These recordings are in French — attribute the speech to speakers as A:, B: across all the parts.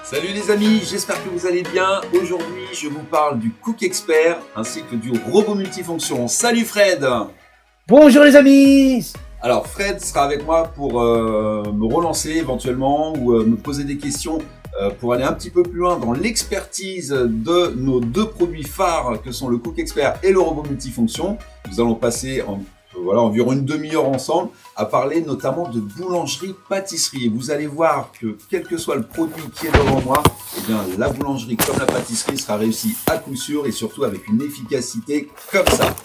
A: Salut les amis, j'espère que vous allez bien. Aujourd'hui, je vous parle du Cook Expert ainsi que du robot multifonction. Salut Fred!
B: Bonjour les amis!
A: Alors Fred sera avec moi pour me relancer éventuellement ou me poser des questions pour aller un petit peu plus loin dans l'expertise de nos deux produits phares que sont le Cook Expert et le robot multifonction. Nous allons passer environ une demi-heure ensemble à parler notamment de boulangerie-pâtisserie. Et vous allez voir que quel que soit le produit qui est devant moi, eh bien, la boulangerie comme la pâtisserie sera réussie à coup sûr et surtout avec une efficacité comme ça.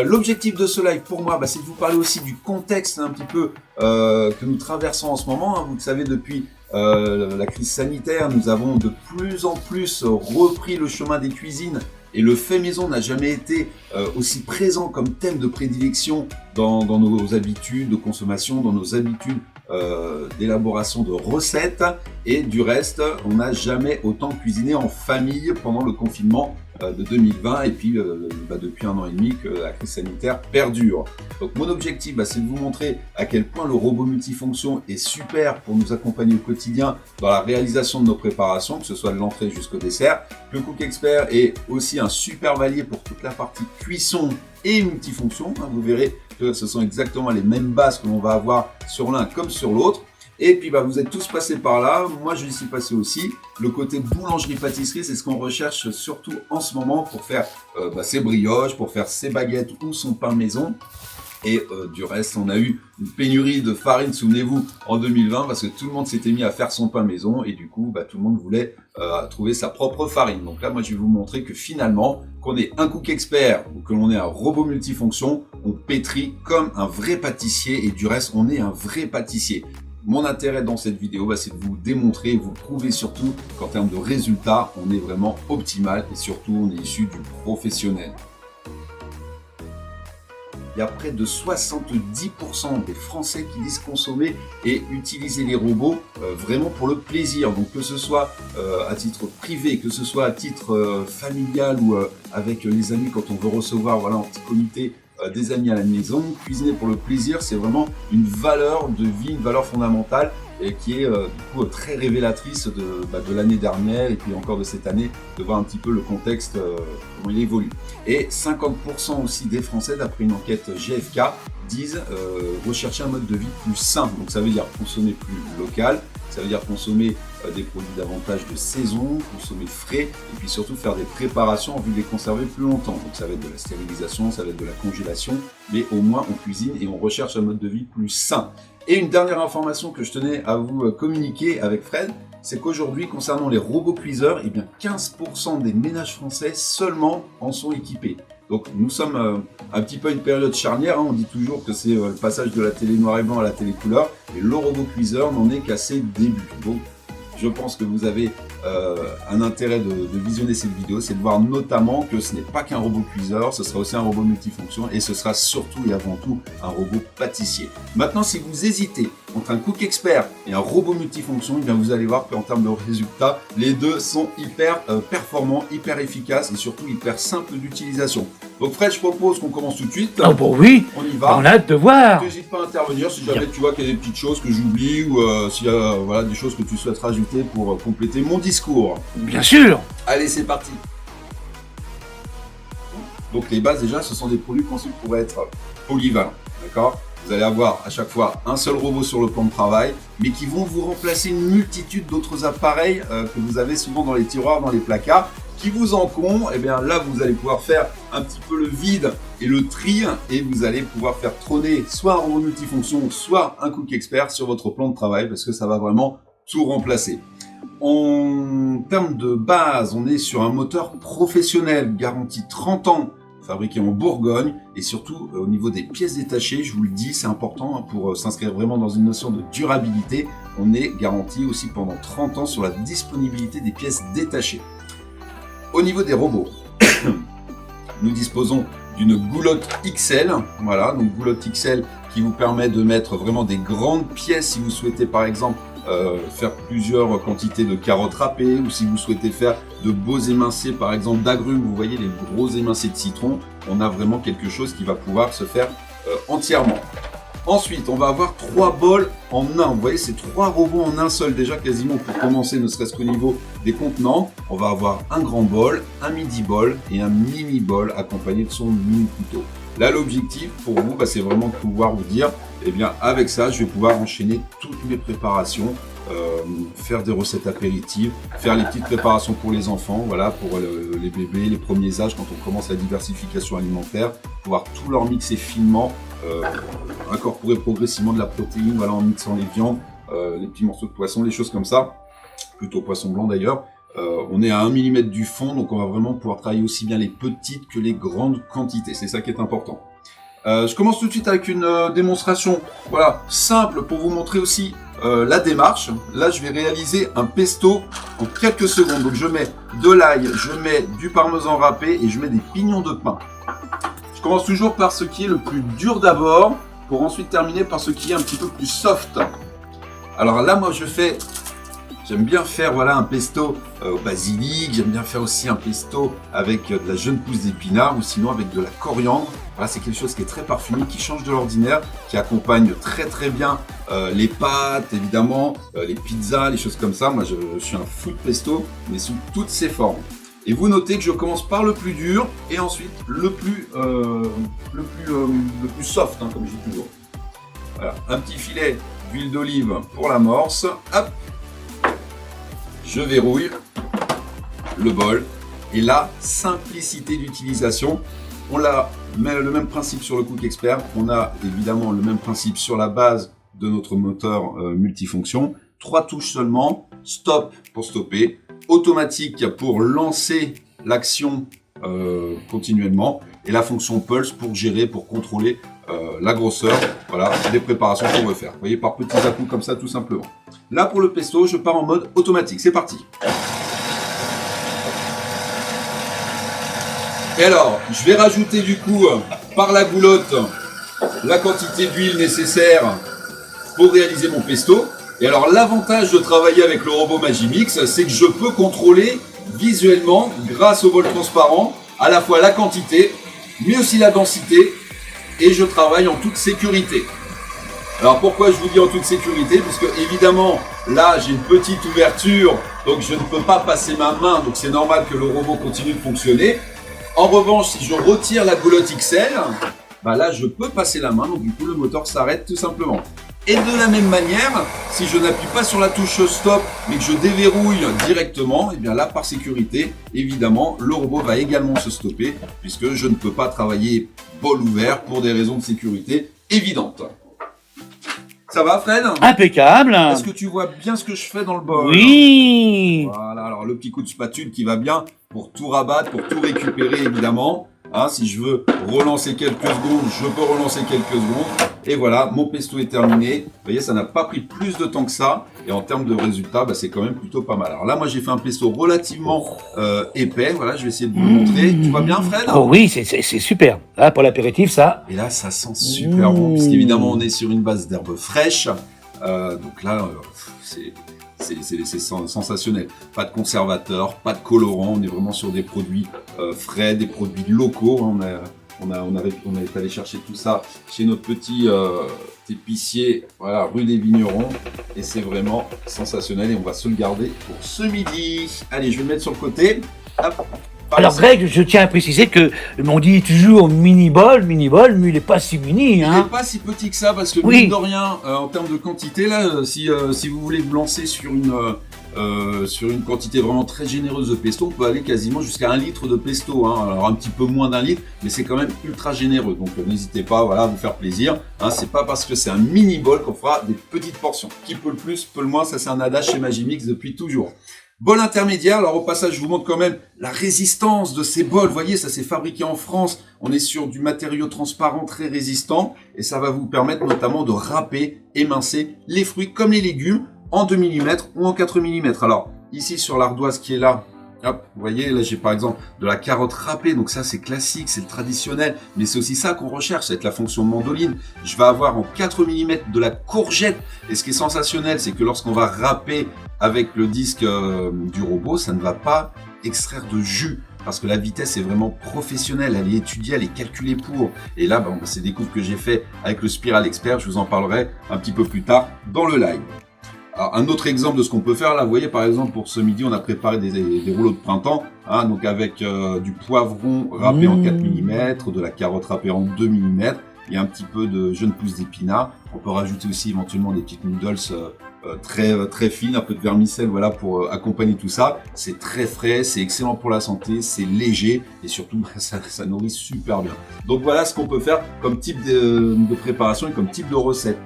A: L'objectif de ce live pour moi, c'est de vous parler aussi du contexte un petit peu que nous traversons en ce moment. Vous le savez, depuis la crise sanitaire, nous avons de plus en plus repris le chemin des cuisines. Et le fait maison n'a jamais été aussi présent comme thème de prédilection dans nos habitudes de consommation, dans nos habitudes d'élaboration de recettes. Et du reste, on n'a jamais autant cuisiné en famille pendant le confinement de 2020 et puis depuis 1 an et demi que la crise sanitaire perdure. Donc mon objectif, c'est de vous montrer à quel point le robot multifonction est super pour nous accompagner au quotidien dans la réalisation de nos préparations, que ce soit de l'entrée jusqu'au dessert. Le Cook Expert est aussi un super valier pour toute la partie cuisson et multifonction. Vous verrez que ce sont exactement les mêmes bases que l'on va avoir sur l'un comme sur l'autre. Et puis vous êtes tous passés par là, moi je suis passé aussi. Le côté boulangerie-pâtisserie, c'est ce qu'on recherche surtout en ce moment pour faire ses brioches, pour faire ses baguettes ou son pain maison. Et du reste, on a eu une pénurie de farine, souvenez-vous, en 2020, parce que tout le monde s'était mis à faire son pain maison et du coup, tout le monde voulait trouver sa propre farine. Donc là, moi, je vais vous montrer que finalement, qu'on ait un Cook Expert ou que l'on ait un robot multifonction, on pétrit comme un vrai pâtissier et du reste, on est un vrai pâtissier. Mon intérêt dans cette vidéo, c'est de vous démontrer et vous prouver surtout qu'en termes de résultats, on est vraiment optimal et surtout, on est issu du professionnel. Il y a près de 70% des Français qui disent consommer et utiliser les robots vraiment pour le plaisir. Donc que ce soit à titre privé, que ce soit à titre familial ou avec les amis quand on veut recevoir en petit comité des amis à la maison. Cuisiner pour le plaisir, c'est vraiment une valeur de vie, une valeur fondamentale et qui est du coup très révélatrice de l'année dernière et puis encore de cette année, de voir un petit peu le contexte, comment il évolue. Et 50% aussi des Français, d'après une enquête GfK, disent rechercher un mode de vie plus sain. Donc ça veut dire consommer plus local, ça veut dire consommer des produits davantage de saison, consommer frais et puis surtout faire des préparations en vue de les conserver plus longtemps. Donc ça va être de la stérilisation, ça va être de la congélation, mais au moins on cuisine et on recherche un mode de vie plus sain. Et une dernière information que je tenais à vous communiquer avec Fred, c'est qu'aujourd'hui, concernant les robots cuiseurs, 15% des ménages français seulement en sont équipés. Donc nous sommes un petit peu à une période charnière, on dit toujours que c'est le passage de la télé noir et blanc à la télé couleur, et le robot cuiseur n'en est qu'à ses débuts. Donc je pense que vous avez un intérêt de visionner cette vidéo, c'est de voir notamment que ce n'est pas qu'un robot cuiseur, ce sera aussi un robot multifonction et ce sera surtout et avant tout un robot pâtissier. Maintenant, si vous hésitez entre un Cook Expert et un robot multifonction, vous allez voir qu'en termes de résultats, les deux sont hyper performants, hyper efficaces et surtout hyper simples d'utilisation. Donc Fred, je propose qu'on commence tout de suite.
B: Oh bon oui,
A: on y va.
B: On a hâte de voir.
A: N'hésite pas à intervenir si jamais tu vois qu'il y a des petites choses que j'oublie ou s'il y a des choses que tu souhaites rajouter pour compléter mon discours.
B: Bien sûr.
A: Allez, c'est parti. Donc les bases déjà, ce sont des produits conçus pour être polyvalents, d'accord ? Vous allez avoir à chaque fois un seul robot sur le plan de travail, mais qui vont vous remplacer une multitude d'autres appareils que vous avez souvent dans les tiroirs, dans les placards, qui vous encombrent. Et bien là, vous allez pouvoir faire un petit peu le vide et le tri, et vous allez pouvoir faire trôner soit un robot multifonction, soit un Cook Expert sur votre plan de travail, parce que ça va vraiment tout remplacer. En termes de base, on est sur un moteur professionnel, garanti 30 ans, fabriqué en Bourgogne, et surtout au niveau des pièces détachées, je vous le dis, c'est important pour s'inscrire vraiment dans une notion de durabilité. On est garanti aussi pendant 30 ans sur la disponibilité des pièces détachées. Au niveau des robots, nous disposons d'une goulotte XL, voilà, donc goulotte XL qui vous permet de mettre vraiment des grandes pièces si vous souhaitez par exemple faire plusieurs quantités de carottes râpées ou si vous souhaitez faire de beaux émincés par exemple d'agrumes, vous voyez les gros émincés de citron, on a vraiment quelque chose qui va pouvoir se faire entièrement. Ensuite, on va avoir 3 bols en un. Vous voyez, c'est 3 robots en un seul déjà quasiment pour commencer, ne serait-ce qu'au niveau des contenants. On va avoir un grand bol, un midi bol et un mini bol accompagné de son mini couteau. Là, l'objectif pour vous, c'est vraiment de pouvoir vous dire, eh bien, avec ça, je vais pouvoir enchaîner toutes mes préparations, faire des recettes apéritives, faire les petites préparations pour les enfants, voilà, pour les bébés, les premiers âges, quand on commence la diversification alimentaire, pouvoir tout leur mixer finement, incorporer progressivement de la protéine, voilà, en mixant les viandes, les petits morceaux de poisson, les choses comme ça, plutôt poisson blanc d'ailleurs. On est à 1 mm du fond, donc on va vraiment pouvoir travailler aussi bien les petites que les grandes quantités. C'est ça qui est important. Je commence tout de suite avec une démonstration, voilà, simple pour vous montrer aussi la démarche. Là, je vais réaliser un pesto en quelques secondes. Donc, je mets de l'ail, je mets du parmesan râpé et je mets des pignons de pain. Je commence toujours par ce qui est le plus dur d'abord, pour ensuite terminer par ce qui est un petit peu plus soft. Alors là, moi, j'aime bien faire voilà, un pesto au basilic, j'aime bien faire aussi un pesto avec de la jeune pousse d'épinards ou sinon avec de la coriandre. Voilà, c'est quelque chose qui est très parfumé, qui change de l'ordinaire, qui accompagne très très bien les pâtes, évidemment, les pizzas, les choses comme ça. Moi, je suis un fou de pesto, mais sous toutes ses formes. Et vous notez que je commence par le plus dur et ensuite le plus soft, hein, comme je dis toujours. Voilà, un petit filet d'huile d'olive pour l'amorce. Hop. Je verrouille le bol et la simplicité d'utilisation. On a le même principe sur le Cook Expert. On a évidemment le même principe sur la base de notre moteur multifonction. 3 touches seulement. Stop pour stopper. Automatique pour lancer l'action continuellement. Et la fonction Pulse pour gérer, pour contrôler la grosseur, voilà, des préparations qu'on veut faire. Vous voyez, par petits à-coups comme ça, tout simplement. Là, pour le pesto, je pars en mode automatique. C'est parti. Et alors, je vais rajouter du coup, par la goulotte, la quantité d'huile nécessaire pour réaliser mon pesto. Et alors, l'avantage de travailler avec le robot Magimix, c'est que je peux contrôler visuellement, grâce au bol transparent, à la fois la quantité, mais aussi la densité, et je travaille en toute sécurité. Alors pourquoi je vous dis en toute sécurité? Parce que évidemment, là j'ai une petite ouverture, donc je ne peux pas passer ma main, donc c'est normal que le robot continue de fonctionner. En revanche, si je retire la goulotte XL, là je peux passer la main, donc du coup le moteur s'arrête tout simplement. Et de la même manière, si je n'appuie pas sur la touche stop, mais que je déverrouille directement, et bien là par sécurité, évidemment, le robot va également se stopper, puisque je ne peux pas travailler bol ouvert pour des raisons de sécurité évidentes. Ça va, Fred?
B: Impeccable.
A: Est-ce que tu vois bien ce que je fais dans le bol?
B: Oui.
A: Voilà, alors le petit coup de spatule qui va bien pour tout rabattre, pour tout récupérer évidemment. Hein, si je veux relancer quelques secondes, je peux relancer quelques secondes. Et voilà, mon pesto est terminé. Vous voyez, ça n'a pas pris plus de temps que ça. Et en termes de résultats, c'est quand même plutôt pas mal. Alors là, moi, j'ai fait un pesto relativement épais. Voilà, je vais essayer de vous le montrer. Tu vois bien, Fred?
B: Oh oui, c'est super. Là, pour l'apéritif, ça.
A: Et là, ça sent super bon. Parce qu'évidemment, on est sur une base d'herbes fraîches. Donc là, c'est sensationnel. Pas de conservateurs, pas de colorants. On est vraiment sur des produits frais, des produits locaux. On est allé chercher tout ça chez notre petit épicier, voilà, rue des Vignerons. Et c'est vraiment sensationnel. Et on va se le garder pour ce midi. Allez, je vais le mettre sur le côté. Hop.
B: Alors Greg, je tiens à préciser que on dit toujours mini-bol, mais il n'est pas si mini.
A: Il n'est pas si petit que ça, parce que mine de rien, en termes de quantité, là, si vous voulez vous lancer sur une quantité vraiment très généreuse de pesto, on peut aller quasiment jusqu'à 1 litre de pesto. Hein. Alors un petit peu moins d'1 litre, mais c'est quand même ultra généreux. Donc n'hésitez pas, voilà, à vous faire plaisir. Hein, c'est pas parce que c'est un mini-bol qu'on fera des petites portions. Qui peut le plus, peut le moins, ça c'est un adage chez Magimix depuis toujours. Bol intermédiaire, alors au passage je vous montre quand même la résistance de ces bols, vous voyez ça c'est fabriqué en France, on est sur du matériau transparent très résistant et ça va vous permettre notamment de râper, émincer les fruits comme les légumes en 2 mm ou en 4 mm. Alors ici sur l'ardoise qui est là, hop, vous voyez là j'ai par exemple de la carotte râpée, donc ça c'est classique, c'est le traditionnel, mais c'est aussi ça qu'on recherche avec la fonction mandoline. Je vais avoir en 4 mm de la courgette et ce qui est sensationnel c'est que lorsqu'on va râper avec le disque du robot, ça ne va pas extraire de jus. parce que la vitesse est vraiment professionnelle, elle est étudiée, elle est calculée pour. Et là, bon, c'est des coupes que j'ai fait avec le Spiral Expert, je vous en parlerai un petit peu plus tard dans le live. Alors, un autre exemple de ce qu'on peut faire, là, vous voyez, par exemple, pour ce midi, on a préparé des rouleaux de printemps, hein, donc avec du poivron râpé en 4 mm, de la carotte râpée en 2 mm, il y a un petit peu de jeunes pousses d'épinards. On peut rajouter aussi éventuellement des petites noodles très fines, un peu de vermicelle, voilà, pour accompagner tout ça. C'est très frais, c'est excellent pour la santé, c'est léger et surtout ça nourrit super bien. Donc voilà ce qu'on peut faire comme type de préparation et comme type de recette.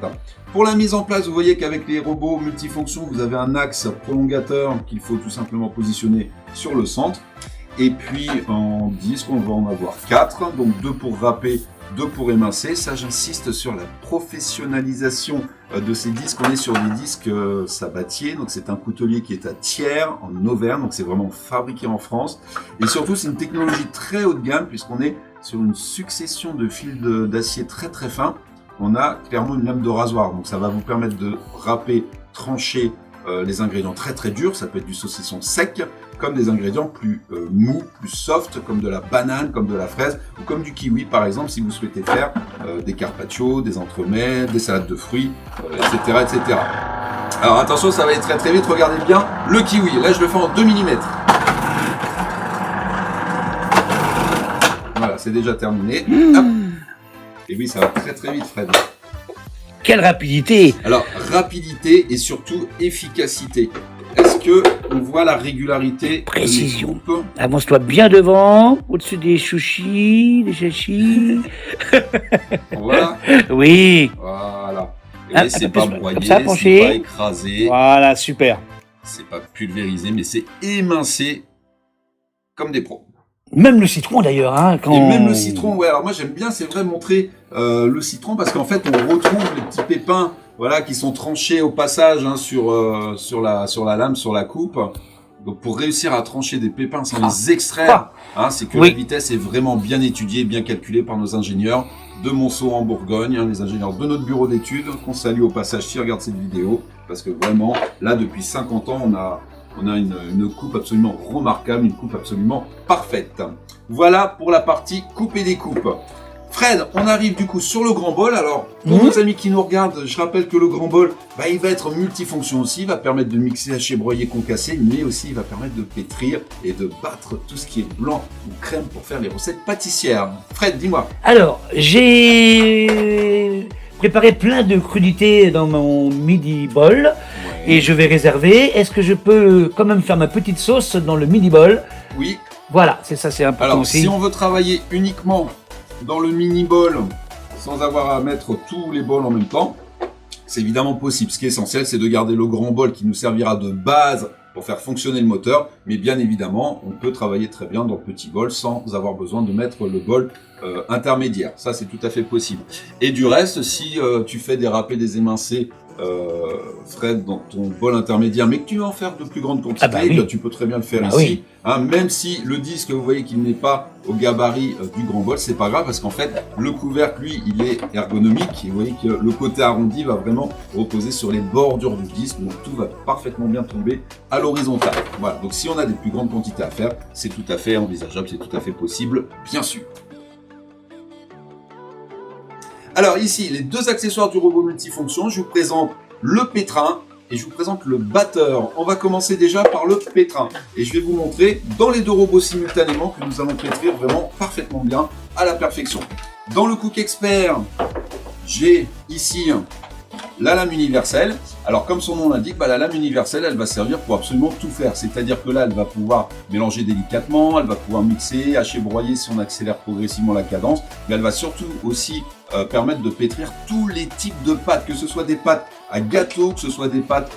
A: Pour la mise en place, vous voyez qu'avec les robots multifonctions, vous avez un axe prolongateur qu'il faut tout simplement positionner sur le centre. Et puis en disque, on va en avoir 4, donc 2 pour râper, 2 pour émincer. Ça, j'insiste sur la professionnalisation de ces disques. On est sur des disques Sabatier, donc c'est un coutelier qui est à Thiers, en Auvergne, donc c'est vraiment fabriqué en France. Et surtout, c'est une technologie très haut de gamme, puisqu'on est sur une succession de fils d'acier très très fins. On a clairement une lame de rasoir, donc ça va vous permettre de râper, trancher les ingrédients très très durs, ça peut être du saucisson sec, comme des ingrédients plus mous, plus soft, comme de la banane, comme de la fraise, ou comme du kiwi par exemple, si vous souhaitez faire des carpaccio, des entremets, des salades de fruits, etc., etc. Alors attention, ça va aller très très vite, regardez bien le kiwi, là je le fais en 2 mm. Voilà, c'est déjà terminé. Hop. Et oui, ça va très très vite, Fred.
B: Quelle rapidité!
A: Alors, rapidité et surtout efficacité. Est-ce que on voit la régularité?
B: Précision. Avance-toi bien devant, au-dessus des chouchis, des chachis.
A: Voilà.
B: Oui.
A: Voilà. Et c'est pas broyé,
B: c'est
A: pas écrasé.
B: Voilà, super.
A: C'est pas pulvérisé, mais c'est émincé comme des pros.
B: Même le citron d'ailleurs, hein, quand...
A: Et même le citron, ouais. Alors moi j'aime bien, c'est vrai, montrer le citron parce qu'en fait on retrouve les petits pépins, voilà, qui sont tranchés au passage hein, sur la lame, sur la coupe. Donc pour réussir à trancher des pépins sans les extraire, hein, c'est que la vitesse est vraiment bien étudiée, bien calculée par nos ingénieurs de Monceau en Bourgogne, hein, les ingénieurs de notre bureau d'études, qu'on salue au passage s'ils regardent cette vidéo, parce que vraiment là depuis 50 ans on a une coupe absolument remarquable, une coupe absolument parfaite. Voilà pour la partie coupe et découpe. Fred, on arrive du coup sur le grand bol. Alors, pour nos amis qui nous regardent, je rappelle que le grand bol, il va être multifonction aussi. Il va permettre de mixer, hacher, broyer, concasser, mais aussi il va permettre de pétrir et de battre tout ce qui est blanc ou crème pour faire les recettes pâtissières. Fred, dis-moi.
B: Alors, j'ai préparé plein de crudités dans mon midi bol. Et je vais réserver. Est-ce que je peux quand même faire ma petite sauce dans le mini bol?
A: Oui.
B: Voilà, c'est ça, c'est important.
A: Alors,
B: aussi.
A: si on veut travailler uniquement dans le mini bol, sans avoir à mettre tous les bols en même temps, c'est évidemment possible. Ce qui est essentiel, c'est de garder le grand bol qui nous servira de base pour faire fonctionner le moteur. Mais bien évidemment, on peut travailler très bien dans le petit bol sans avoir besoin de mettre le bol intermédiaire. Ça, c'est tout à fait possible. Et du reste, si tu fais des râpés, des émincés, Fred, dans ton bol intermédiaire, mais que tu veux en faire de plus grande quantité, tu peux très bien le faire ici.
B: Oui.
A: Hein, même si le disque, vous voyez qu'il n'est pas au gabarit du grand bol, c'est pas grave parce qu'en fait, le couvercle, lui, il est ergonomique. Et vous voyez que le côté arrondi va vraiment reposer sur les bordures du disque, donc tout va parfaitement bien tomber à l'horizontale. Voilà. Donc si on a des plus grandes quantités à faire, c'est tout à fait envisageable, c'est tout à fait possible, bien sûr. Alors ici, les deux accessoires du robot multifonction, je vous présente le pétrin et je vous présente le batteur. On va commencer déjà par le pétrin et je vais vous montrer dans les deux robots simultanément que nous allons pétrir vraiment parfaitement bien, à la perfection. Dans le Cook Expert, j'ai ici la lame universelle. Alors comme son nom l'indique, la lame universelle, elle va servir pour absolument tout faire. C'est-à-dire que là, elle va pouvoir mélanger délicatement, elle va pouvoir mixer, hacher, broyer si on accélère progressivement la cadence. Mais elle va surtout aussi permettre de pétrir tous les types de pâtes, que ce soit des pâtes à gâteau, que ce soit des pâtes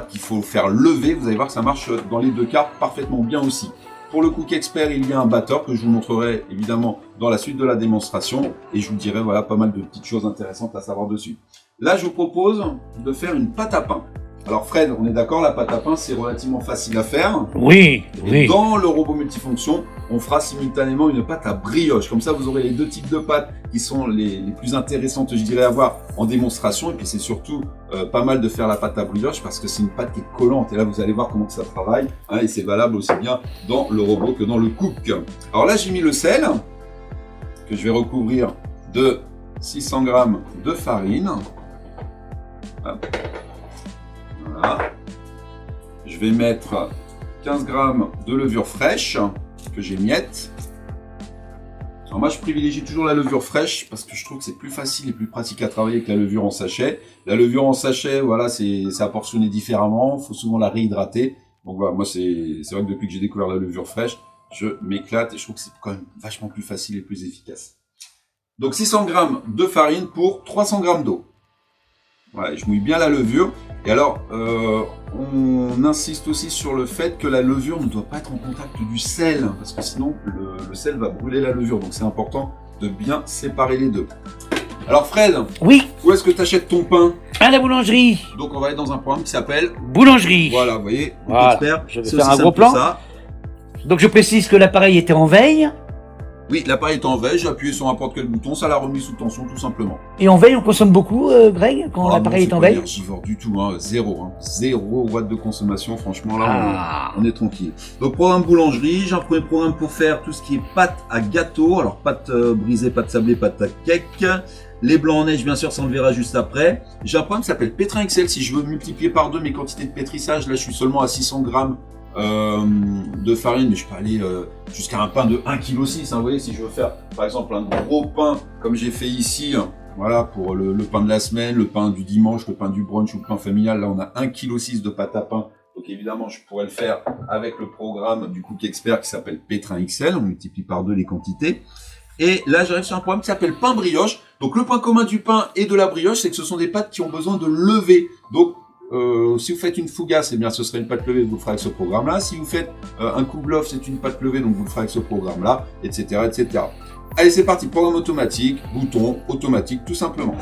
A: qu'il faut faire lever. Vous allez voir que ça marche dans les deux cas parfaitement bien aussi. Pour le Cook Expert, il y a un batteur que je vous montrerai évidemment dans la suite de la démonstration et je vous dirai voilà pas mal de petites choses intéressantes à savoir dessus. Là, je vous propose de faire une pâte à pain. Alors Fred, on est d'accord, la pâte à pain, c'est relativement facile à faire.
B: Oui,
A: Et
B: oui.
A: dans le robot multifonction, on fera simultanément une pâte à brioche. Comme ça, vous aurez les deux types de pâtes qui sont les plus intéressantes, je dirais, à voir en démonstration. Et puis, c'est surtout pas mal de faire la pâte à brioche parce que c'est une pâte qui est collante. Et là, vous allez voir comment ça travaille. Hein, et c'est valable aussi bien dans le robot que dans le cook. Alors là, j'ai mis le sel que je vais recouvrir de 600 g de farine. Hop. Voilà. Je vais mettre 15 g de levure fraîche que j'émiette. Alors moi je privilégie toujours la levure fraîche parce que je trouve que c'est plus facile et plus pratique à travailler que la levure en sachet. La levure en sachet, voilà, c'est à portionner différemment, il faut souvent la réhydrater. Donc voilà, moi c'est vrai que depuis que j'ai découvert la levure fraîche, je m'éclate et je trouve que c'est quand même vachement plus facile et plus efficace. Donc 600 g de farine pour 300 g d'eau. Voilà, je mouille bien la levure. Et alors, on insiste aussi sur le fait que la levure ne doit pas être en contact du sel, parce que sinon le sel va brûler la levure. Donc c'est important de bien séparer les deux. Alors Fred,
B: Oui,
A: où est-ce que tu achètes ton pain?
B: à la boulangerie.
A: Donc on va aller dans un programme qui s'appelle
B: Boulangerie.
A: Voilà, vous voyez,
B: Voilà.
A: expert,
B: Je vais
A: c'est
B: faire
A: aussi
B: un gros
A: simple que
B: plan.
A: ça.
B: Donc je précise que l'appareil était en veille.
A: Oui, l'appareil est en veille, j'ai appuyé sur n'importe quel bouton, ça l'a remis sous tension tout simplement.
B: Et en veille, on consomme beaucoup, Greg, quand
A: Ah,
B: l'appareil
A: non,
B: est en
A: c'est pas
B: veille.
A: énergivore du tout, hein, zéro, hein, 0 watts de consommation, franchement là
B: Ah.
A: on est tranquille. Donc programme boulangerie, j'ai un premier programme pour faire tout ce qui est pâte à gâteau, alors pâte brisée, pâte sablée, pâte à cake. Les blancs en neige, bien sûr, ça on le verra juste après. J'ai un programme qui s'appelle Pétrin Excel. Si je veux multiplier par 2 mes quantités de pétrissage, là je suis seulement à 600 grammes de farine, mais je peux aller jusqu'à un pain de 1,6 kg. Hein, vous voyez, si je veux faire par exemple un gros pain comme j'ai fait ici, voilà, pour le pain de la semaine, le pain du dimanche, le pain du brunch ou le pain familial, là on a 1,6 kg de pâte à pain. Donc évidemment, je pourrais le faire avec le programme du Cook Expert qui s'appelle Pétrin Excel. On multiplie par 2 les quantités. Et là, j'arrive sur un programme qui s'appelle pain brioche. Donc le point commun du pain et de la brioche, c'est que ce sont des pâtes qui ont besoin de lever. Donc si vous faites une fougasse, eh bien ce serait une pâte levée, vous le ferez avec ce programme-là. Si vous faites un kouglof, c'est une pâte levée, donc vous le ferez avec ce programme-là, etc., etc. Allez, c'est parti. Programme automatique, bouton automatique, tout simplement.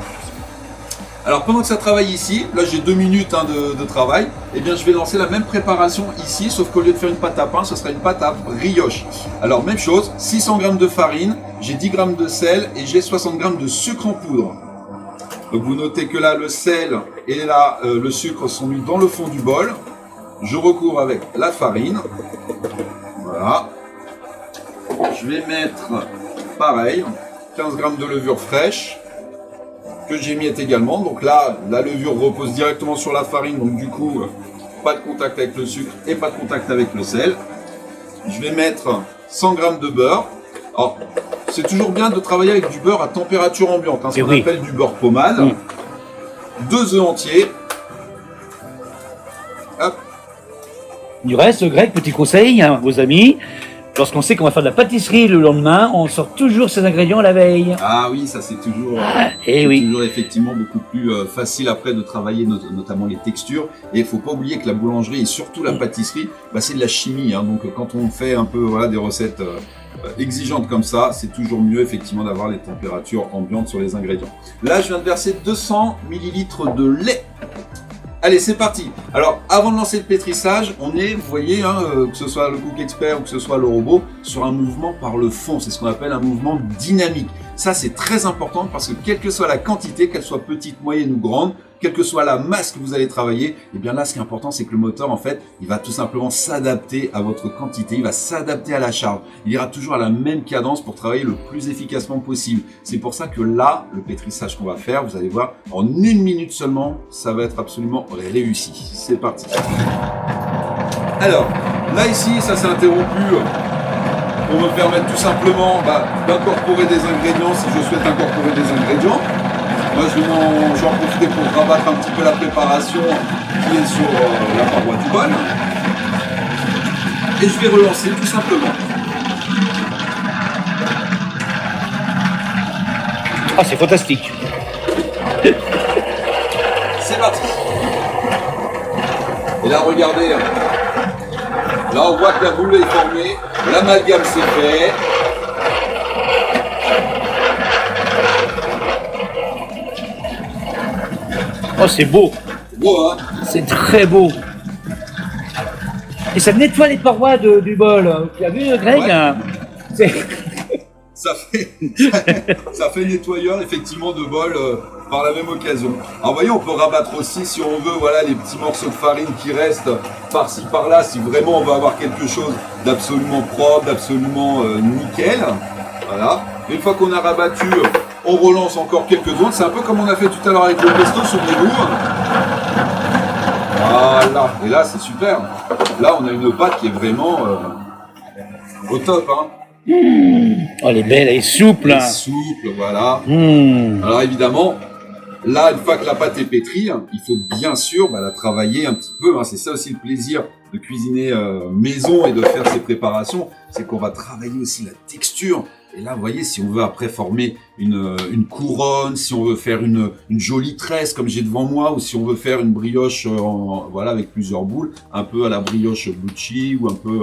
A: Alors pendant que ça travaille ici, là j'ai 2 minutes de travail, eh bien je vais lancer la même préparation ici, sauf qu'au lieu de faire une pâte à pain, ce sera une pâte à brioche. Alors même chose, 600 g de farine, j'ai 10 g de sel et j'ai 60 g de sucre en poudre. Donc vous notez que là le sel et là le sucre sont mis dans le fond du bol. Je recouvre avec la farine. Voilà. Je vais mettre pareil, 15 g de levure fraîche que j'émiette également. Donc là, la levure repose directement sur la farine, donc du coup, pas de contact avec le sucre et pas de contact avec le sel. Je vais mettre 100 g de beurre. Alors, c'est toujours bien de travailler avec du beurre à température ambiante, hein, ce qu'on appelle du beurre pommade. 2 œufs entiers. Hop.
B: Du reste, Greg, petit conseil, hein, vos amis, lorsqu'on sait qu'on va faire de la pâtisserie le lendemain, on sort toujours ses ingrédients la veille.
A: Ah oui, ça c'est toujours, toujours effectivement beaucoup plus facile après de travailler notamment les textures. Et il faut pas oublier que la boulangerie et surtout la pâtisserie, bah, c'est de la chimie. Hein, donc quand on fait un peu voilà, des recettes exigeantes comme ça, c'est toujours mieux effectivement d'avoir les températures ambiantes sur les ingrédients. Là, je viens de verser 200 ml de lait. Allez, c'est parti. Alors, avant de lancer le pétrissage, on est, vous voyez, hein, que ce soit le Cook Expert ou que ce soit le robot, sur un mouvement par le fond. C'est ce qu'on appelle un mouvement dynamique. Ça, c'est très important parce que quelle que soit la quantité, qu'elle soit petite, moyenne ou grande, quelle que soit la masse que vous allez travailler, et bien là, ce qui est important, c'est que le moteur, en fait, il va tout simplement s'adapter à votre quantité, il va s'adapter à la charge. Il ira toujours à la même cadence pour travailler le plus efficacement possible. C'est pour ça que là, le pétrissage qu'on va faire, vous allez voir, en 1 minute seulement, ça va être absolument réussi. C'est parti. Alors, là ici, ça s'est interrompu pour me permettre tout simplement d'incorporer des ingrédients si je souhaite incorporer des ingrédients. Moi, je vais en profiter pour rabattre un petit peu la préparation qui est sur la paroi du bol. Et je vais relancer tout simplement.
B: Ah, c'est fantastique.
A: C'est parti. Et là, regardez. Là, on voit que la boule est formée. L'amalgame s'est fait.
B: Oh, c'est beau.
A: Beau, hein?
B: c'est très beau. Et ça nettoie les parois du bol. Tu as vu, Greg?
A: Ouais.
B: C'est-
A: Ça fait nettoyeur effectivement de bol par la même occasion. Alors voyez, on peut rabattre aussi si on veut, voilà, les petits morceaux de farine qui restent par-ci par-là, si vraiment on veut avoir quelque chose d'absolument propre, d'absolument nickel. Voilà. Une fois qu'on a rabattu, on relance encore quelques secondes. C'est un peu comme on a fait tout à l'heure avec le pesto, souvenez-vous. Voilà. Et là, c'est super. Là, on a une pâte qui est vraiment au top, hein.
B: Oh, elle est belle, elle est souple.
A: Elle est souple, voilà.
B: Mmh.
A: Alors évidemment, là, une fois que la pâte est pétrie, il faut bien sûr la travailler un petit peu. Hein. C'est ça aussi le plaisir de cuisiner maison et de faire ces préparations, c'est qu'on va travailler aussi la texture. Et là, vous voyez, si on veut après former une couronne, si on veut faire une jolie tresse comme j'ai devant moi, ou si on veut faire une brioche voilà, avec plusieurs boules, un peu à la brioche Bucci, ou un peu,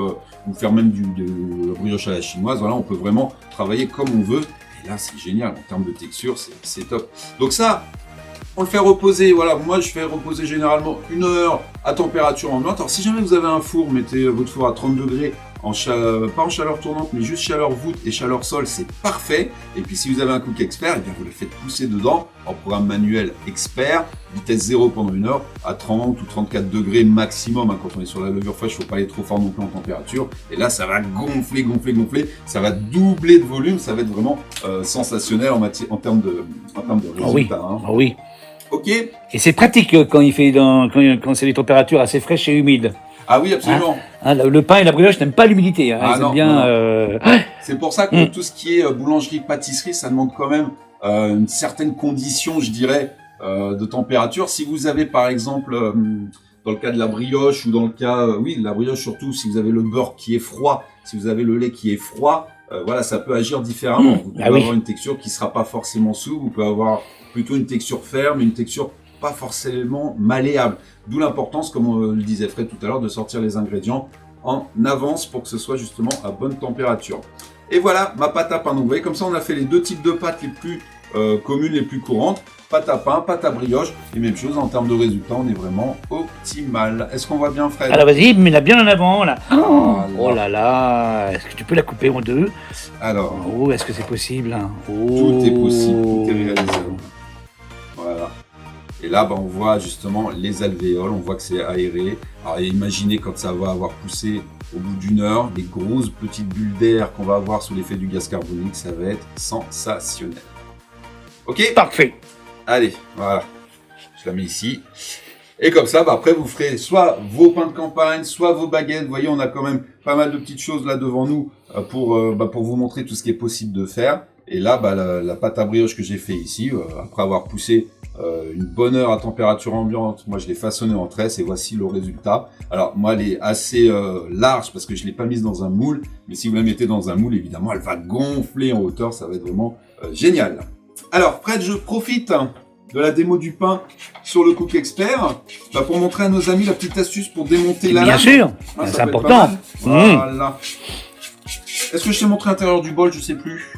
A: ou faire même de la brioche à la chinoise, voilà, on peut vraiment travailler comme on veut. Et là, c'est génial, en termes de texture, c'est top. Donc ça, on le fait reposer, voilà, moi je fais reposer généralement 1 heure à température ambiante. Alors si jamais vous avez un four, mettez votre four à 30 degrés, pas en chaleur tournante, mais juste chaleur voûte et chaleur sol, c'est parfait. Et puis si vous avez un cook expert, eh bien vous le faites pousser dedans en programme manuel expert, vitesse 0 pendant 1 heure, à 30 ou 34 degrés maximum. Hein, quand on est sur la levure fraîche, il ne faut pas aller trop fort non plus en température. Et là, ça va gonfler, gonfler, gonfler. Ça va doubler de volume, ça va être vraiment sensationnel en termes de résultats.
B: Ah oui. Ah oui.
A: Ok.
B: Et c'est pratique quand il fait quand c'est des températures assez fraîches et humides.
A: Ah oui, absolument.
B: Hein, le pain et la brioche n'aiment pas l'humidité. Hein, ils aiment bien. Non.
A: C'est pour ça que tout ce qui est boulangerie, pâtisserie, ça demande quand même une certaine condition, je dirais, de température. Si vous avez par exemple, dans le cas de la brioche ou dans le cas, de la brioche surtout, si vous avez le beurre qui est froid, si vous avez le lait qui est froid, voilà, ça peut agir différemment. Vous pouvez avoir une texture qui sera pas forcément souple, vous pouvez avoir plutôt une texture ferme, une texture pas forcément malléable. D'où l'importance, comme on le disait Fred tout à l'heure, de sortir les ingrédients en avance pour que ce soit justement à bonne température. Et voilà ma pâte à pain. Donc vous voyez, comme ça on a fait les deux types de pâtes les plus communes, les plus courantes. Pâte à pain, pâte à brioche. Et même chose, en termes de résultats, on est vraiment optimal. Est-ce qu'on voit bien, Fred?
B: Alors vas-y, mets-la bien en avant là.
A: Oh
B: là là, est-ce que tu peux la couper en deux?
A: Alors,
B: est-ce que c'est possible?
A: Tout est possible, tout est réalisable. Voilà. Et là, on voit justement les alvéoles, on voit que c'est aéré. Alors imaginez quand ça va avoir poussé au bout d'1 heure, les grosses petites bulles d'air qu'on va avoir sous l'effet du gaz carbonique, ça va être sensationnel. Ok?
B: Parfait.
A: Allez, voilà. Je la mets ici. Et comme ça, après vous ferez soit vos pains de campagne, soit vos baguettes. Vous voyez, on a quand même pas mal de petites choses là devant nous pour vous montrer tout ce qui est possible de faire. Et là, la pâte à brioche que j'ai fait ici, après avoir poussé une bonne heure à température ambiante, moi je l'ai façonnée en tresse et voici le résultat. Alors moi elle est assez large parce que je l'ai pas mise dans un moule, mais si vous la mettez dans un moule, évidemment elle va gonfler en hauteur, ça va être vraiment génial. Alors Fred, je profite de la démo du pain sur le Cook Expert pour montrer à nos amis la petite astuce pour démonter la lame.
B: Bien sûr, c'est important.
A: Voilà. Est-ce que je t'ai montré l'intérieur du bol? Je sais plus.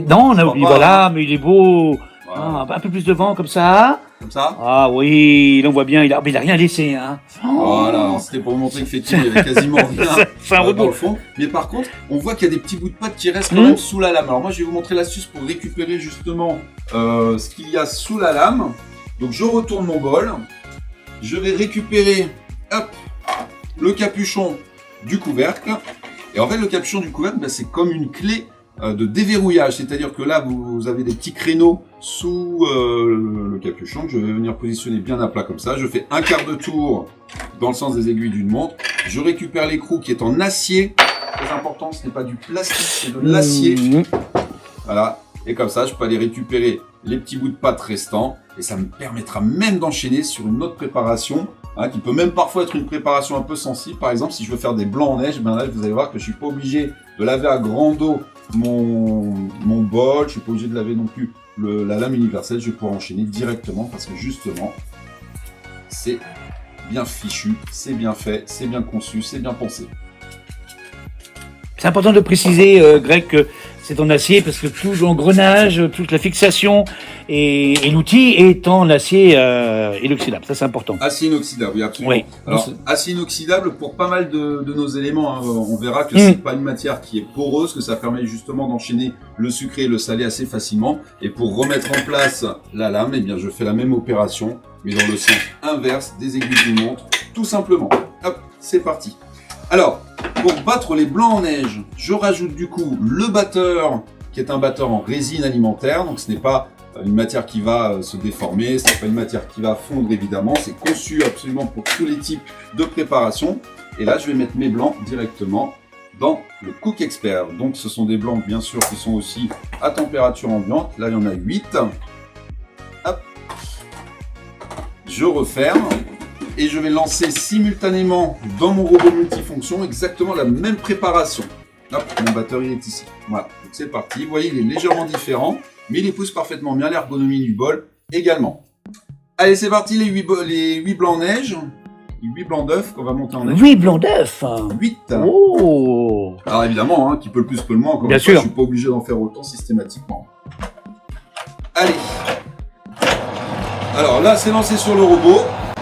B: Non, on a oublié, voilà, mais il est beau. Voilà. Un peu plus de vent comme ça.
A: Comme ça?
B: Ah oui, on voit bien, il a rien laissé. Hein.
A: Voilà, c'était pour vous montrer qu'effectivement il y avait quasiment rien dans le fond. Mais par contre, on voit qu'il y a des petits bouts de pâte qui restent quand même sous la lame. Alors moi je vais vous montrer l'astuce pour récupérer justement ce qu'il y a sous la lame. Donc je retourne mon bol. Je vais récupérer le capuchon du couvercle. Et en fait le capuchon du couvercle, c'est comme une clé de déverrouillage, c'est-à-dire que là vous avez des petits créneaux sous le capuchon que je vais venir positionner bien à plat comme ça. Je fais un quart de tour dans le sens des aiguilles d'une montre. Je récupère l'écrou qui est en acier. Très important, ce n'est pas du plastique, c'est de l'acier. Voilà. Et comme ça, je peux aller récupérer les petits bouts de pâte restants et ça me permettra même d'enchaîner sur une autre préparation. Qui peut même parfois être une préparation un peu sensible. Par exemple, si je veux faire des blancs en neige, là, vous allez voir que je suis pas obligé de laver à grande eau mon bol. Je suis pas obligé de laver non plus la lame universelle. Je vais pouvoir enchaîner directement parce que justement, c'est bien fichu, c'est bien fait, c'est bien conçu, c'est bien pensé.
B: C'est important de préciser, Greg, que c'est en acier parce que tout l'engrenage, toute la fixation et l'outil est en acier inoxydable. Ça, c'est important.
A: Acier inoxydable, oui, absolument.
B: Oui.
A: Alors, acier inoxydable pour pas mal de nos éléments. Hein. On verra que c'est pas une matière qui est poreuse, que ça permet justement d'enchaîner le sucré et le salé assez facilement. Et pour remettre en place la lame, eh bien, je fais la même opération, mais dans le sens inverse des aiguilles d'une montre, tout simplement. Hop, c'est parti. Alors, pour battre les blancs en neige, je rajoute du coup le batteur, qui est un batteur en résine alimentaire, donc ce n'est pas une matière qui va se déformer, ce n'est pas une matière qui va fondre évidemment, c'est conçu absolument pour tous les types de préparation. Et là, je vais mettre mes blancs directement dans le Cook Expert. Donc ce sont des blancs bien sûr qui sont aussi à température ambiante, là il y en a 8. Hop. Je referme. Et je vais lancer simultanément dans mon robot multifonction exactement la même préparation. Hop, mon batteur il est ici. Voilà, donc c'est parti. Vous voyez, il est légèrement différent, mais il épouse parfaitement bien l'ergonomie du bol également. Allez, c'est parti, les 8 blancs neige, les 8 blancs d'œufs qu'on va monter en neige.
B: 8 blancs d'œufs.
A: 8.
B: Oh.
A: Alors évidemment, hein, qui peut le plus, peut le moins. Encore
B: bien
A: une fois,
B: sûr.
A: Je suis pas obligé d'en faire autant systématiquement. Allez. Alors là, c'est lancé sur le robot.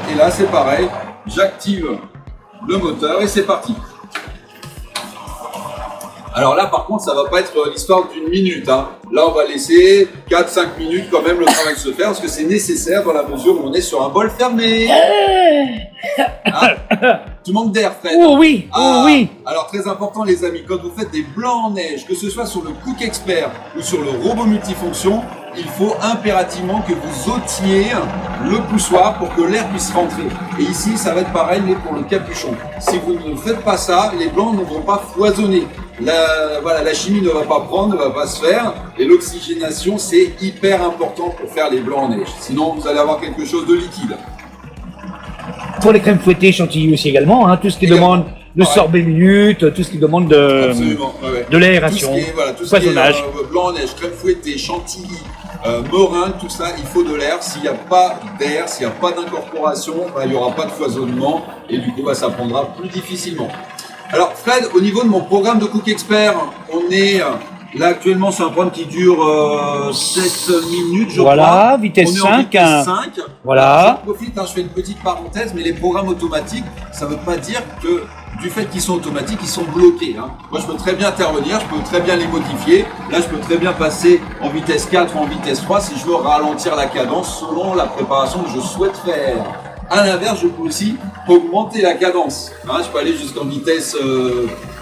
A: Et là, c'est pareil, j'active le moteur et c'est parti. Alors là, par contre, ça va pas être l'histoire d'une minute. Hein. Là, on va laisser 4-5 minutes quand même le travail se faire parce que c'est nécessaire dans la mesure où on est sur un bol fermé. Ah, tu manques d'air, Fred.
B: Oh oui, oh oui.
A: Alors, très important, les amis, quand vous faites des blancs en neige, que ce soit sur le Cook Expert ou sur le robot multifonction, il faut impérativement que vous ôtiez le poussoir pour que l'air puisse rentrer. Et ici, ça va être pareil, mais pour le capuchon. Si vous ne faites pas ça, les blancs ne vont pas foisonner. La chimie ne va pas prendre, ne va pas se faire. Et l'oxygénation, c'est hyper important pour faire les blancs en neige. Sinon, vous allez avoir quelque chose de liquide.
B: Pour les crèmes fouettées, chantilly aussi également, hein, tout ce qui demande de sorbet minute, tout ce qui demande de l'aération,
A: tout ce qui est blanc en neige, crème fouettée, chantilly, meringue, tout ça, il faut de l'air. S'il n'y a pas d'air, s'il n'y a pas d'incorporation, il n'y aura pas de foisonnement et du coup, ça prendra plus difficilement. Alors Fred, au niveau de mon programme de Cook Expert, on est là actuellement sur un programme qui dure 7 minutes, je crois.
B: Voilà, vitesse 5.
A: On est en vitesse 5.
B: Voilà.
A: J'en profite, je fais une petite parenthèse, mais les programmes automatiques, ça ne veut pas dire que du fait qu'ils sont automatiques, ils sont bloqués. Hein. Moi, je peux très bien intervenir, je peux très bien les modifier. Là, je peux très bien passer en vitesse 4 ou en vitesse 3 si je veux ralentir la cadence selon la préparation que je souhaite faire. À l'inverse, je peux aussi augmenter la cadence. Hein, je peux aller jusqu'en vitesse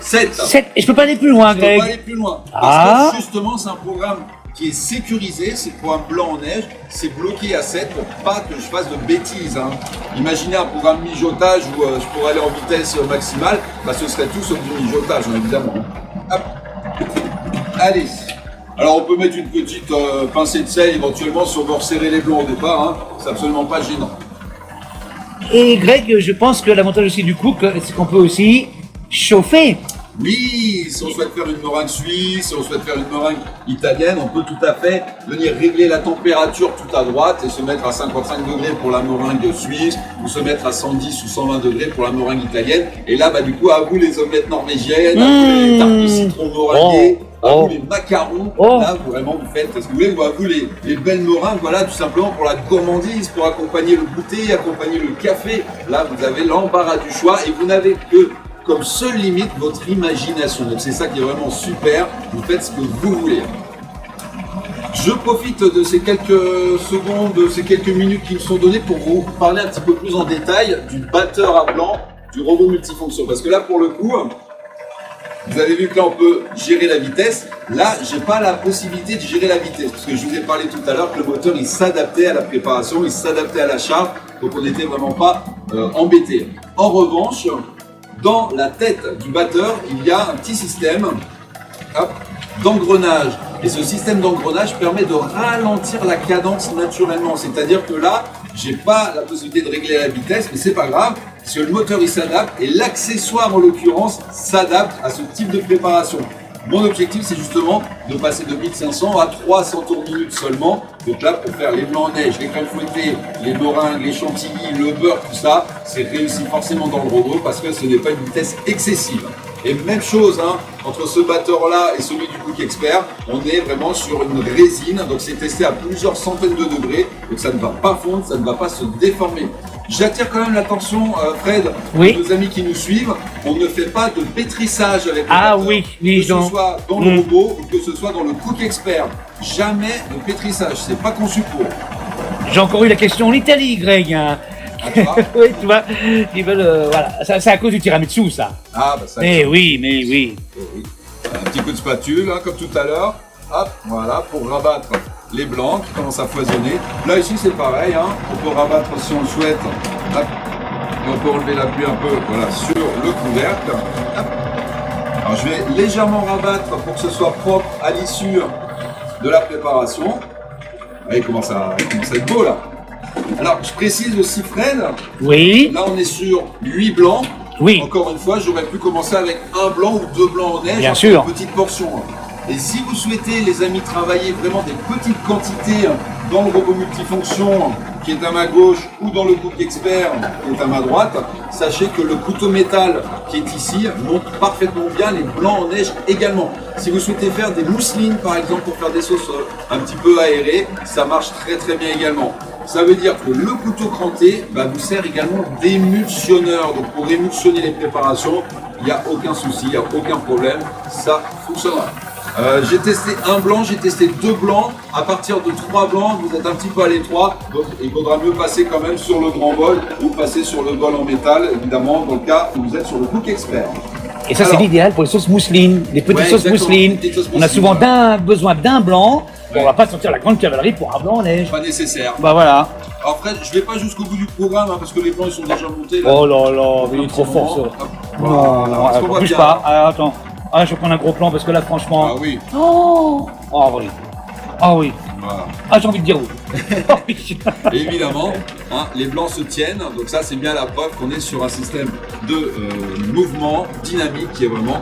A: 7.
B: Et je peux pas aller plus loin,
A: Je
B: Greg.
A: peux pas aller plus loin. Parce que justement, c'est un programme qui est sécurisé, c'est le programme blanc en neige, c'est bloqué à 7 pour pas que je fasse de bêtises. Hein. Imaginez un programme mijotage où je pourrais aller en vitesse maximale, ce serait tout sauf du mijotage, hein, évidemment. Hop. Allez. Alors on peut mettre une petite pincée de sel éventuellement si on veut resserrer les blancs au départ, hein. C'est absolument pas gênant.
B: Et Greg, je pense que l'avantage aussi du cook, c'est qu'on peut aussi chauffer.
A: Oui, si on souhaite faire une meringue suisse, si on souhaite faire une meringue italienne, on peut tout à fait venir régler la température tout à droite et se mettre à 55 degrés pour la meringue suisse ou se mettre à 110 ou 120 degrés pour la meringue italienne. Et là, du coup, à vous les omelettes norvégiennes, à vous les tartes de citron meringuées, à vous les macarons. Là, vraiment, vous faites ce que vous voulez. Ou à vous les belles meringues, voilà, tout simplement pour la gourmandise, pour accompagner le goûter, accompagner le café. Là, vous avez l'embarras du choix et vous n'avez que comme seule limite votre imagination. Donc c'est ça qui est vraiment super, vous faites ce que vous voulez. Je profite de ces quelques secondes, de ces quelques minutes qui me sont données pour vous parler un petit peu plus en détail du batteur à blanc du robot multifonction. Parce que là pour le coup, vous avez vu que là on peut gérer la vitesse. Là j'ai pas la possibilité de gérer la vitesse parce que je vous ai parlé tout à l'heure que le moteur il s'adaptait à la préparation, il s'adaptait à la charge, donc on n'était vraiment pas embêté. En revanche, dans la tête du batteur, il y a un petit système d'engrenage. Et ce système d'engrenage permet de ralentir la cadence naturellement. C'est-à-dire que là, j'ai pas la possibilité de régler la vitesse, mais c'est pas grave, parce que le moteur il s'adapte et l'accessoire en l'occurrence s'adapte à ce type de préparation. Mon objectif, c'est justement de passer de 1500 à 300 tours minute seulement. Donc là, pour faire les blancs en neige, les crèmes fouettées, les meringues, les chantilly, le beurre, tout ça, c'est réussi forcément dans le robot parce que ce n'est pas une vitesse excessive. Et même chose, hein, entre ce batteur-là et celui du Cook Expert, on est vraiment sur une résine, donc c'est testé à plusieurs centaines de degrés, donc ça ne va pas fondre, ça ne va pas se déformer. J'attire quand même l'attention, Fred,
B: oui.
A: nos amis qui nous suivent, on ne fait pas de pétrissage avec le
B: batteur,
A: que ce soit dans le robot ou que ce soit dans le Cook Expert. Jamais de pétrissage, c'est pas conçu pour.
B: J'ai encore eu la question en Italie, Greg. Hein.
A: Ah,
B: oui, tu vois, ils veulent, voilà, c'est à cause du tiramisu, ça.
A: Ah, bah ça.
B: Mais oui.
A: Un petit coup de spatule, hein, comme tout à l'heure. Hop, voilà, pour rabattre les blancs qui commencent à foisonner. Là, ici, c'est pareil, hein. On peut rabattre si on le souhaite. Hop. Et on peut enlever l'appui un peu, voilà, sur le couvercle. Hop. Alors, je vais légèrement rabattre pour que ce soit propre à l'issue de la préparation. Ah, il commence à être beau, là. Alors, je précise aussi, Fred.
B: Oui.
A: Là, on est sur 8 blancs.
B: Oui.
A: Encore une fois, j'aurais pu commencer avec un blanc ou 2 blancs en neige.
B: Bien sûr.
A: Une petite portion. Et si vous souhaitez, les amis, travailler vraiment des petites quantités dans le robot multifonction qui est à ma gauche ou dans le Cook Expert qui est à ma droite, sachez que le couteau métal qui est ici montre parfaitement bien les blancs en neige également. Si vous souhaitez faire des mousselines, par exemple, pour faire des sauces un petit peu aérées, ça marche très très bien également. Ça veut dire que le couteau cranté vous sert également d'émulsionneur. Donc pour émulsionner les préparations, il n'y a aucun souci, il n'y a aucun problème, ça fonctionnera. J'ai testé un blanc, j'ai testé 2 blancs. À partir de 3 blancs, vous êtes un petit peu à l'étroit, donc il faudra mieux passer quand même sur le grand bol ou passer sur le bol en métal, évidemment, dans le cas où vous êtes sur le Cook Expert.
B: Et ça, c'est l'idéal pour les sauces mousselines, les petites sauces mousselines. On a souvent besoin d'un blanc. On va pas sortir la grande cavalerie pour un blanc en neige.
A: Pas nécessaire.
B: Bah voilà.
A: Alors Fred, je vais pas jusqu'au bout du programme parce que les blancs ils sont déjà montés. Là.
B: Oh là là, mais il est trop fort ça. Non, bouge pas. Attends. Je vais prendre un gros plan parce que là, franchement.
A: Ah oui.
B: Oh oui. Ah oui. Voilà. J'ai envie de dire oui.
A: Et évidemment, les blancs se tiennent. Donc ça, c'est bien la preuve qu'on est sur un système de mouvement dynamique qui est vraiment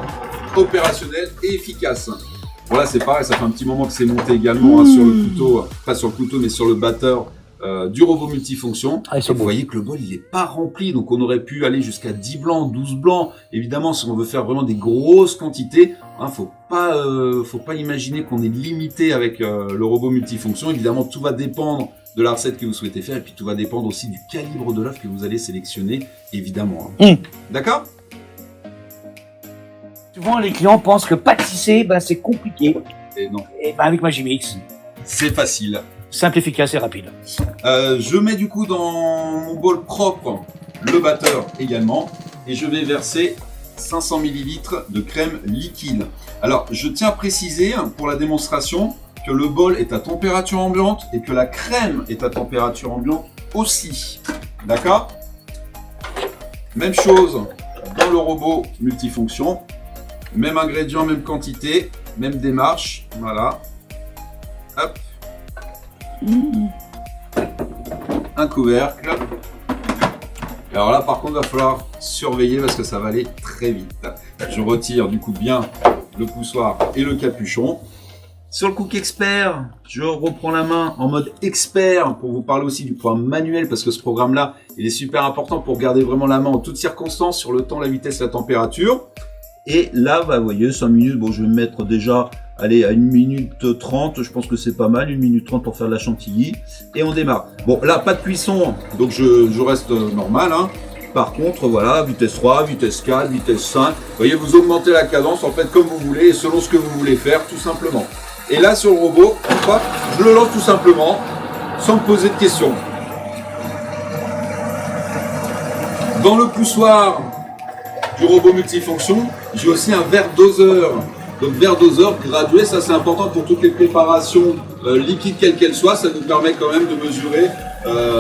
A: opérationnel et efficace. Voilà, c'est pareil, ça fait un petit moment que c'est monté également sur le couteau, pas sur le couteau, mais sur le batteur du robot multifonction. Vous voyez que le bol, il n'est pas rempli, donc on aurait pu aller jusqu'à 10 blancs, 12 blancs. Évidemment, si on veut faire vraiment des grosses quantités, faut pas imaginer qu'on est limité avec le robot multifonction. Évidemment, tout va dépendre de la recette que vous souhaitez faire, et puis tout va dépendre aussi du calibre de l'œuf que vous allez sélectionner, évidemment. D'accord ?
B: Souvent, les clients pensent que pâtisser, c'est compliqué.
A: Et non.
B: Et avec Magimix,
A: c'est facile.
B: Simple, efficace et rapide.
A: Je mets du coup dans mon bol propre le batteur également. Et je vais verser 500 ml de crème liquide. Alors, je tiens à préciser pour la démonstration que le bol est à température ambiante et que la crème est à température ambiante aussi. D'accord ? Même chose dans le robot multifonction. Même ingrédient, même quantité, même démarche. Voilà. Hop. Un couvercle. Et alors là, par contre, il va falloir surveiller parce que ça va aller très vite. Je retire du coup bien le poussoir et le capuchon. Sur le Cook Expert, je reprends la main en mode expert pour vous parler aussi du programme manuel parce que ce programme-là, il est super important pour garder vraiment la main en toutes circonstances sur le temps, la vitesse, la température. Et là, vous voyez, 5 minutes, bon, je vais me mettre déjà, allez, à 1 minute 30, je pense que c'est pas mal, 1 minute 30 pour faire de la chantilly. Et on démarre. Bon, là, pas de cuisson, donc je reste normal, Par contre, voilà, vitesse 3, vitesse 4, vitesse 5. Vous voyez, vous augmentez la cadence, en fait, comme vous voulez, et selon ce que vous voulez faire, tout simplement. Et là, sur le robot, je le lance tout simplement, sans me poser de questions. Dans le poussoir du robot multifonction, j'ai aussi un verre doseur. Donc verre doseur gradué, ça c'est important pour toutes les préparations liquides quelles qu'elles soient. Ça nous permet quand même de mesurer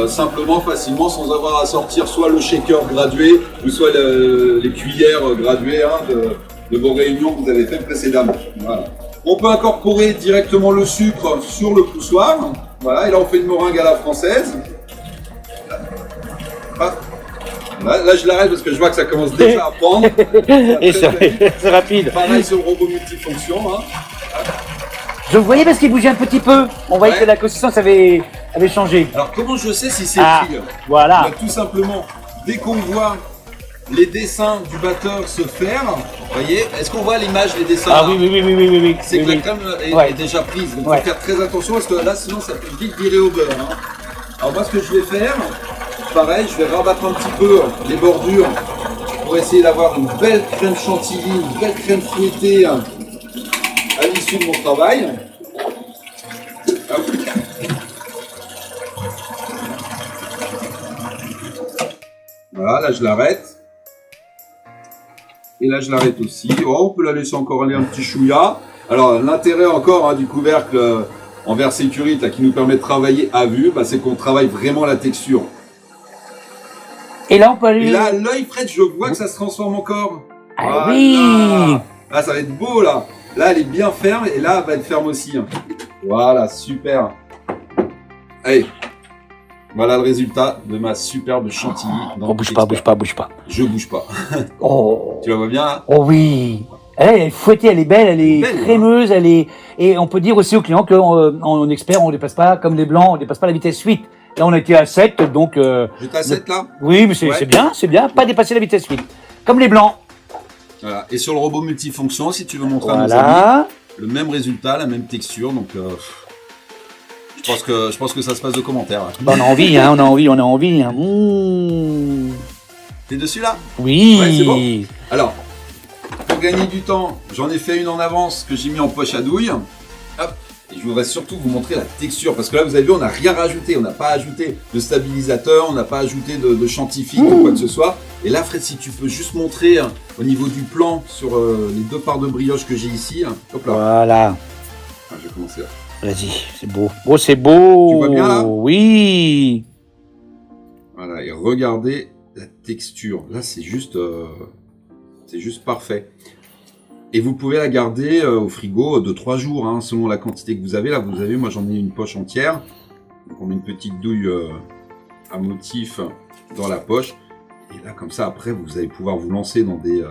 A: simplement, facilement, sans avoir à sortir soit le shaker gradué ou soit les cuillères graduées de vos réunions que vous avez faites précédemment. Voilà. On peut incorporer directement le sucre sur le poussoir. Voilà, et là on fait une meringue à la française. Là, je l'arrête parce que je vois que ça commence déjà à prendre.
B: Et c'est rapide.
A: Pareil sur le robot multifonction.
B: Je voyais parce qu'il bougeait un petit peu. On voyait que la consistance avait changé.
A: Alors comment je sais si c'est cuit ?
B: Voilà.
A: Tout simplement, dès qu'on voit les dessins du batteur se faire. Vous voyez, est-ce qu'on voit l'image des dessins?
B: Ah oui.
A: C'est que
B: oui.
A: la crème est,
B: Ouais.
A: est déjà prise, donc il
B: Ouais.
A: faut faire très attention parce que là sinon ça peut vite virer au beurre. Hein. Alors moi ce que je vais faire, pareil, je vais rabattre un petit peu les bordures pour essayer d'avoir une belle crème chantilly, une belle crème fouettée à l'issue de mon travail. Hop. Voilà, là je l'arrête. Et là je l'arrête aussi. Oh, on peut la laisser encore aller un petit chouïa. Alors l'intérêt encore du couvercle en verre sécurite là, qui nous permet de travailler à vue, bah, c'est qu'on travaille vraiment la texture.
B: Et là, on peut aller...
A: Et là, l'œil Fred, je vois que ça se transforme encore.
B: Ah
A: Voilà.
B: oui.
A: Là, ça va être beau là. Là, elle est bien ferme et là, elle va être ferme aussi. Hein. Voilà, super. Allez. Voilà le résultat de ma superbe chantilly.
B: Oh, bouge pas.
A: Je bouge pas.
B: Oh.
A: Tu la vois bien hein?
B: Oh oui. Elle est fouettée, elle est belle, elle est
A: Belle,
B: crémeuse, elle est... Et on peut dire aussi aux clients qu'en expert, on dépasse pas, comme les blancs, on dépasse pas la vitesse 8. Là, on a été à 7, donc...
A: J'étais à 7 là.
B: Oui, mais c'est
A: Ouais.
B: c'est bien, pas dépasser la vitesse 8. Comme les blancs.
A: Voilà. Et sur le robot multifonction, si tu veux montrer à nos amis,
B: Voilà.
A: le même résultat, la même texture. Donc, je pense que ça se passe de commentaires. Là.
B: Bah, on a envie, hein, on a envie. Hein. Mmh.
A: T'es dessus là?
B: Oui.
A: Ouais, c'est bon. Alors, pour gagner du temps, j'en ai fait une en avance que j'ai mis en poche à douille. Hop. Et je voudrais surtout vous montrer la texture. Parce que là, vous avez vu, on n'a rien rajouté. On n'a pas ajouté de stabilisateur, on n'a pas ajouté de chantifique ou quoi que ce soit. Et là, Fred, si tu peux juste montrer au niveau du plan sur les deux parts de brioche que j'ai ici. Hop là.
B: Voilà.
A: Ah, je vais commencer là.
B: Vas-y, c'est beau. Oh, c'est beau.
A: Tu vois bien, là?
B: Oui.
A: Voilà, et regardez la texture. Là, c'est juste parfait. Et vous pouvez la garder au frigo de 3 jours, hein, selon la quantité que vous avez. Là, vous avez, moi, j'en ai une poche entière. Donc, on met une petite douille à motif dans la poche. Et là, comme ça, après, vous allez pouvoir vous lancer dans des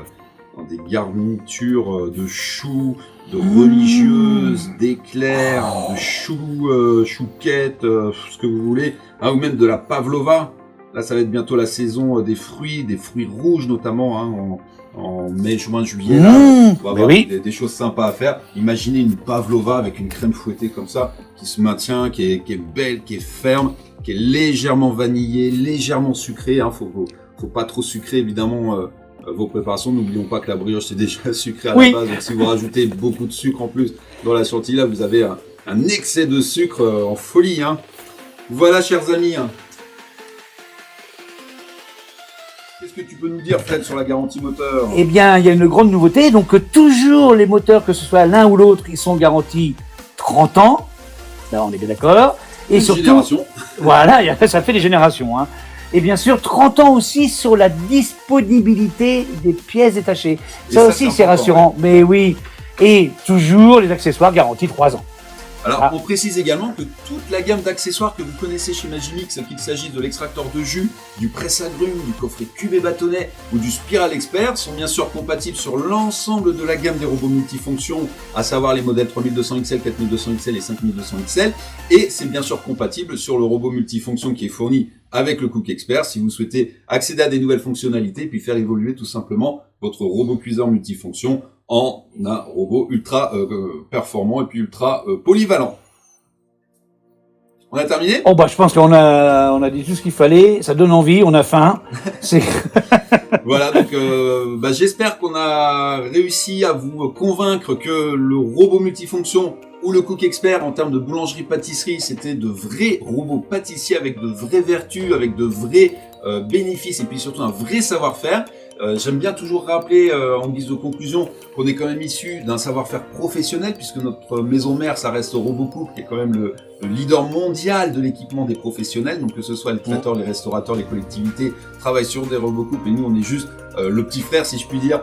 A: garnitures de choux, de religieuses, d'éclairs, de choux, chouquettes, ce que vous voulez, hein, ou même de la pavlova. Là, ça va être bientôt la saison des fruits rouges notamment, hein, en mai, juin, juillet. Là, on va avoir des choses sympas à faire. Imaginez une pavlova avec une crème fouettée comme ça, qui se maintient, qui est belle, qui est ferme, qui est légèrement vanillée, légèrement sucrée. Hein, faut pas trop sucrer évidemment vos préparations. N'oublions pas que la brioche c'est déjà sucré à la base. Donc si vous rajoutez beaucoup de sucre en plus dans la chantilly, là vous avez un excès de sucre en folie. Hein. Voilà, chers amis. Qu'est-ce que tu peux nous dire, Fred, sur la garantie moteur?
B: Eh bien, il y a une grande nouveauté. Donc, toujours les moteurs, que ce soit l'un ou l'autre, ils sont garantis 30 ans. Là, on est bien d'accord. Et
A: Une
B: surtout,
A: génération.
B: voilà, ça fait des générations. Hein. Et bien sûr, 30 ans aussi sur la disponibilité des pièces détachées.
A: Et
B: Ça
A: ça,
B: aussi,
A: c'est
B: c'est
A: important,
B: rassurant. Mais oui. Et toujours les accessoires garantis 3 ans.
A: Alors, on précise également que toute la gamme d'accessoires que vous connaissez chez Magimix, qu'il s'agisse de l'extracteur de jus, du presse-agrumes, du coffret cube et bâtonnet ou du Spiral Expert, sont bien sûr compatibles sur l'ensemble de la gamme des robots multifonctions, à savoir les modèles 3200 XL, 4200 XL et 5200 XL. Et c'est bien sûr compatible sur le robot multifonction qui est fourni avec le Cook Expert si vous souhaitez accéder à des nouvelles fonctionnalités puis faire évoluer tout simplement votre robot cuiseur multifonction en un robot ultra performant et puis ultra polyvalent. On a terminé?
B: Oh bah je pense qu'on a dit tout ce qu'il fallait. Ça donne envie, on a faim. C'est
A: Voilà, donc j'espère qu'on a réussi à vous convaincre que le robot multifonction ou le Cook Expert en termes de boulangerie-pâtisserie, c'était de vrais robots pâtissiers avec de vraies vertus, avec de vrais bénéfices et puis surtout un vrai savoir-faire. J'aime bien toujours rappeler en guise de conclusion qu'on est quand même issu d'un savoir-faire professionnel puisque notre maison mère ça reste RoboCook qui est quand même le leader mondial de l'équipement des professionnels, donc que ce soit les traiteurs, les restaurateurs, les collectivités travaillent sur des RoboCook et nous on est juste le petit frère si je puis dire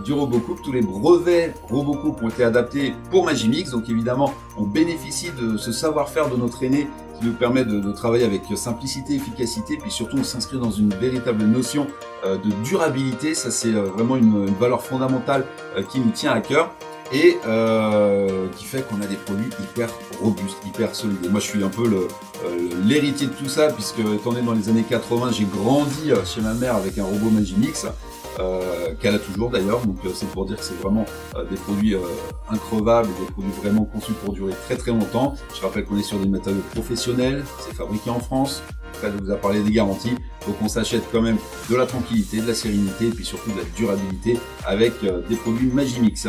A: du RoboCook. Tous les brevets RoboCook ont été adaptés pour Magimix, donc évidemment on bénéficie de ce savoir-faire de notre aîné qui nous permet de travailler avec simplicité, efficacité, puis surtout on s'inscrit dans une véritable notion de durabilité. Ça c'est vraiment une valeur fondamentale qui nous tient à cœur. et qui fait qu'on a des produits hyper robustes, hyper solides. Et moi, je suis un peu l'héritier de tout ça, puisque étant donné dans les années 80, j'ai grandi chez ma mère avec un robot Magimix, qu'elle a toujours d'ailleurs, donc c'est pour dire que c'est vraiment des produits increvables, des produits vraiment conçus pour durer très très longtemps. Je rappelle qu'on est sur des matériaux professionnels, c'est fabriqué en France. Fred vous a parlé des garanties, donc on s'achète quand même de la tranquillité, de la sérénité et puis surtout de la durabilité avec des produits Magimix.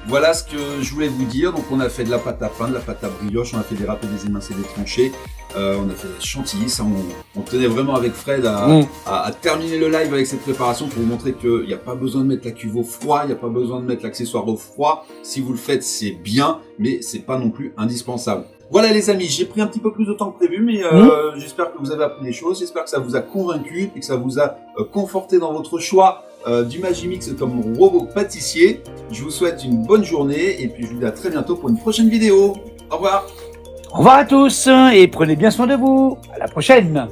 A: Voilà ce que je voulais vous dire. Donc on a fait de la pâte à pain, de la pâte à brioche, on a fait des râpés, des émincés, des tranchés, on a fait des chantilly. Ça, on tenait vraiment avec Fred à terminer le live avec cette préparation pour vous montrer qu'il n'y a pas besoin de mettre la cuve au froid, il n'y a pas besoin de mettre l'accessoire au froid. Si vous le faites, c'est bien, mais c'est pas non plus indispensable. Voilà les amis, j'ai pris un petit peu plus de temps que prévu, mais j'espère que vous avez appris des choses, j'espère que ça vous a convaincu et que ça vous a conforté dans votre choix du Magimix comme robot pâtissier. Je vous souhaite une bonne journée et puis je vous dis à très bientôt pour une prochaine vidéo. Au revoir.
B: Au revoir à tous et prenez bien soin de vous. À la prochaine.